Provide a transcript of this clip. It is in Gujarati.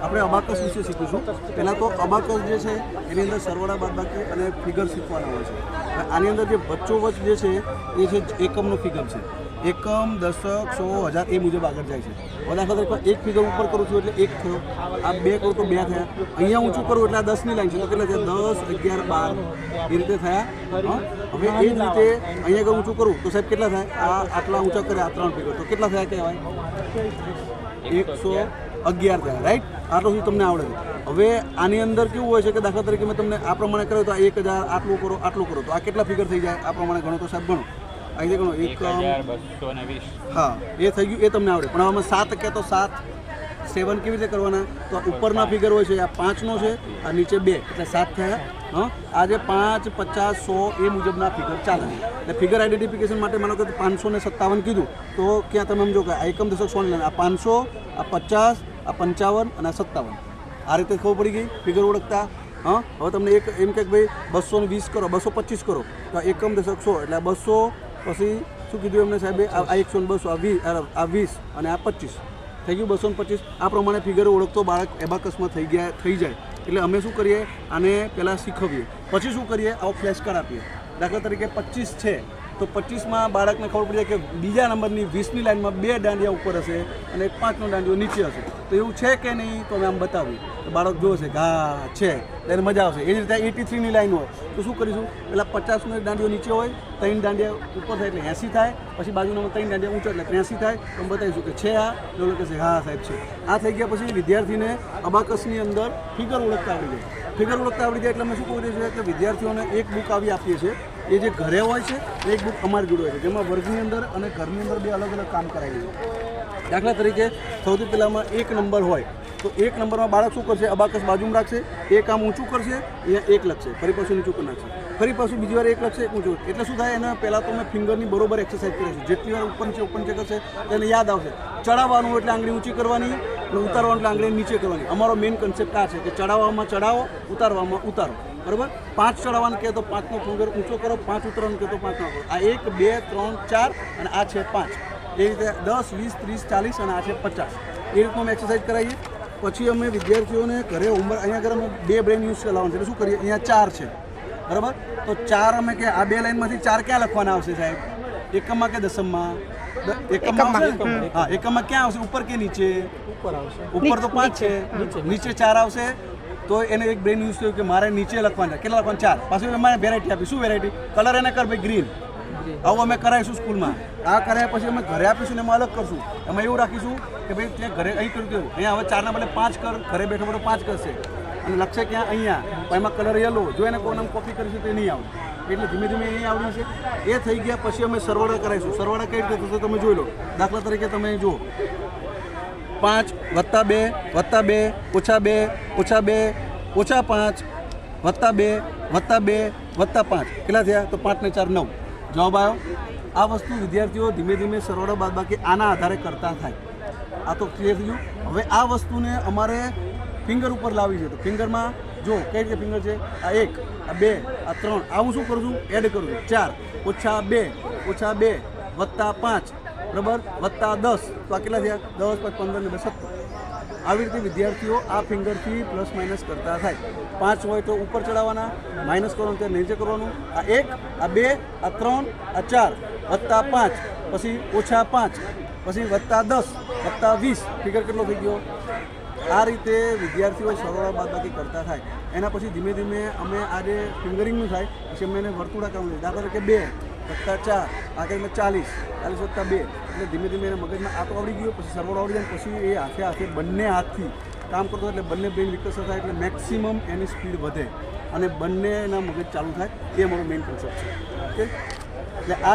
આપણે અબાકસ વિશે શીખીશું. પહેલાં તો અબાકસ જે છે એની અંદર સરવાળા બાદબાકી અને ફિગર શીખવાના હોય છે. આની અંદર જે વચ્ચોવચ જે છે એ છે એકમનો ફિગર છે. એકમ, દશક, 100, 1000 એ મુજબ આગળ જાય છે. દાખલા તરીકે એક ફિગર ઉપર કરું છું એટલે 1 થયો, આ 2 કરું તો 2 થયા, અહીંયા ઊંચું કરું એટલે આ 10ની લાઈન છે તો કેટલા થયા? 10, 11, 12 એ રીતે થયા. હવે એ જ રીતે અહીંયા આગળ ઊંચું કરું તો સાહેબ કેટલા થાય? આ આટલા ઊંચા કરે આ 3 ફિગર તો કેટલા થયા કહેવાય? 111 થયા. રાઈટ? આટલું સુધી તમને આવડે છે. હવે આની અંદર કેવું હોય છે કે દાખલા તરીકે મેં તમને આ પ્રમાણે કર્યું તો આ 1000, આટલું કરો આટલું કરો તો આ કેટલા ફિગર થઈ જાય? આ પ્રમાણે ગણો તો સાહેબ ગણો. અહીંથી ગણો 1220. હા એ થઈ ગયું, એ તમને આવડે. પણ આમાં 7 કે તો 7, 7 કેવી રીતે કરવાના? તો ઉપરના ફિગર હોય છે આ 5નો છે, આ નીચે 2 એટલે 7 થયા. આજે 5, 50, 100 એ મુજબના ફિગર ચાલે. એટલે ફિગર આઈડેન્ટિફિકેશન માટે માનો કે 557 કીધું તો ક્યાં તમે સમજો કે આ એકમ, દશક, 100 આ 500, આ 50, આ 55 અને આ 57 આ રીતે ખબર પડી ગઈ ફિગર ઓળખતા. હવે તમને એક એમ કે ભાઈ 220 કરો, 225 કરો તો એકમ, દશક, 100 એટલે 200 પછી શું કીધું એમને સાહેબે? આ 100 200 આ 20 અને આ 25 થઈ ગયું 225. આ પ્રમાણે ફિગર ઓળખતો બાળક એબાકસમાં થઈ જાય. એટલે અમે શું કરીએ? આને પહેલાં શીખવીએ, પછી શું કરીએ? આવો ફ્લેશ કાર્ડ આપીએ. દાખલા તરીકે 25 છે તો 25માં બાળકને ખબર પડી જાય કે બીજા નંબરની 20ની લાઈનમાં 2 દાંડિયા ઉપર હશે અને 5નો દાંડિયો નીચે હશે. તો એવું છે કે નહીં? તો અમે આમ બતાવીએ તો બાળક જોશે કે હા છે, એને મજા આવશે. એ જ રીતે 83ની લાઈન હોય તો શું કરીશું? પહેલાં 50નો એક દાંડિયો નીચે હોય, 3 દાંડિયા ઉપર થાય એટલે 80 થાય, પછી બાજુના 3 દાંડિયા ઊંચો એટલે 83 થાય. તો અમે બતાવીશું કે છે આ, તો લોકો કહેશે હા સાહેબ છે. આ થઈ ગયા પછી વિદ્યાર્થીને અબાકસની અંદર ફિગર ઓળખતા આવડી જાય. ફિગર ઓળખતા આવડી જાય એટલે અમે શું કરીએ છીએ કે વિદ્યાર્થીઓને એક બુક આવી આપીએ છીએ. એ જે ઘરે હોય છે એક બુક અમારી જોડે હોય છે, જેમાં વર્ગની અંદર અને ઘરની અંદર 2 અલગ અલગ કામ કરાયેલું છે. દાખલા તરીકે સૌથી પહેલાંમાં 1 નંબર હોય તો 1 નંબરમાં બાળક શું કરશે? અબાકસ બાજુમાં રાખશે, એક આમ ઊંચું કરશે, અહીંયા 1 લખશે, ફરી પાછું નીચું કરી નાખશે, ફરી પાછું બીજી વાર 1 લખશે, 1 ઊંચું. એટલે શું થાય? એને પહેલાં તો મેં ફિંગરની બરોબર એક્સરસાઇઝ કરીશું. જેટલી વાર ઉપર નીચે કરશે તેને યાદ આવશે. ચડાવવાનું એટલે આંગળી ઊંચી કરવાની અને ઉતારવાનું એટલે આંગળી નીચે કરવાની. અમારો મેઇન કન્સેપ્ટ આ છે કે ચડાવવામાં ચડાવો, ઉતારવામાં ઉતારો. બરાબર? 5 ચડાવવાનું કહે તો 5નો ફિંગર ઊંચો કરો, 5 ઉતરવાનું કહે તો 5 કરો. આ 1, 2, 3, 4 અને આ છે 5. એ રીતે 10, 20, 30, 40 અને આ છે 50. એ રીતનું અમે એક્સરસાઇઝ કરાવીએ. પછી અમે વિદ્યાર્થીઓને ઘરે હોમવર્ક અહીંયા આગળ અમે 2 બ્રેન યુઝ કરાવવાનું છે. એટલે શું કરીએ? અહીંયા 4 છે બરાબર, તો 4 અમે કે આ 2 લાઈનમાંથી 4 ક્યાં લખવાના આવશે સાહેબ? એકમમાં કે દશમમાં? એકમમાં. હા, એકમમાં ક્યાં આવશે? ઉપર કે નીચે? ઉપર તો 5 છે, નીચે 4 આવશે. તો એને એક બ્રેન યુઝ થયું કે મારે નીચે લખવાના. કેટલા લખવાના? 4. પાછું અમારે વેરાયટી આપી. શું વેરાયટી? કલર એને કર ભાઈ ગ્રીન. આવું અમે કરાવીશું સ્કૂલમાં. આ કરાયા પછી અમે ઘરે આપીશું ને એમાં અલગ કરશું. એમાં એવું રાખીશું કે ભાઈ ત્યાં ઘરે અહીં કર્યું હતું, અહીંયા હવે 4ના બદલે 5 કર. ઘરે બેઠો બેઠો 5 કરશે અને લખશે ક્યાં? અહીંયા. પણ એમાં કલર યલો. જો એને કોઈને કોપી કરીશું તો એ નહીં આવડે. એટલે ધીમે ધીમે એ આવડ્યું છે. એ થઈ ગયા પછી અમે સરવાળા કરાવીશું. સરવાળા કઈ રીતે થશે તમે જોઈ લો. દાખલા તરીકે તમે જુઓ 5 + 2 + 2 - 2 - 2 -5 + 2 + 2 + 5 કેટલા થયા? તો 5 ને 4 9. જવાબ આવ્યો. આ વસ્તુ વિદ્યાર્થીઓ ધીમે ધીમે સરવાળા બાદબાકી આના આધારે કરતા થાય. આ તો ક્લિયર થઈ ગયું. હવે આ વસ્તુને અમારે ફિંગર ઉપર લાવી છે. તો ફિંગરમાં જો કઈ રીતે ફિંગર છે? આ 1, આ 2, આ 3. આવું શું કરું છું? એડ કરું છું. 4 - 2 - 2 + 5 બરાબર +10. તો આ કેટલા થયા? 10 + 15 ને 17. આવી રીતે વિદ્યાર્થીઓ આ ફિંગરથી પ્લસ માઇનસ કરતા થાય. 5 હોય તો ઉપર ચડાવવાના, માઇનસ કરવાનું ત્યારે નીચે કરવાનું. આ 1, આ 2, આ 3, આ 4 +5 પછી -5 પછી +10 +20. ફિગર કેટલો થઈ ગયો? આ રીતે વિદ્યાર્થીઓ સરવાળા બાદબાકી કરતા થાય. એના પછી ધીમે ધીમે અમે આ જે ફિંગરિંગનું થાય પછી અમે એને વર્તુળાકારનું લઈએ. દાખલા તરીકે 2 + 4 આ કંઈ 40 + 2. એટલે ધીમે ધીમે એના મગજમાં આ તો આવડી ગયો. પછી સરવાળો આવડી જાય પછી એ હાથે બંને હાથથી કામ કરતો એટલે બંને બ્રેન વિકસિત થાય એટલે મેક્સિમમ એની સ્પીડ વધે અને બંનેના મગજ ચાલુ થાય. એ અમારો મેઇન કોન્સેપ્ટ છે. ઓકે, એટલે આ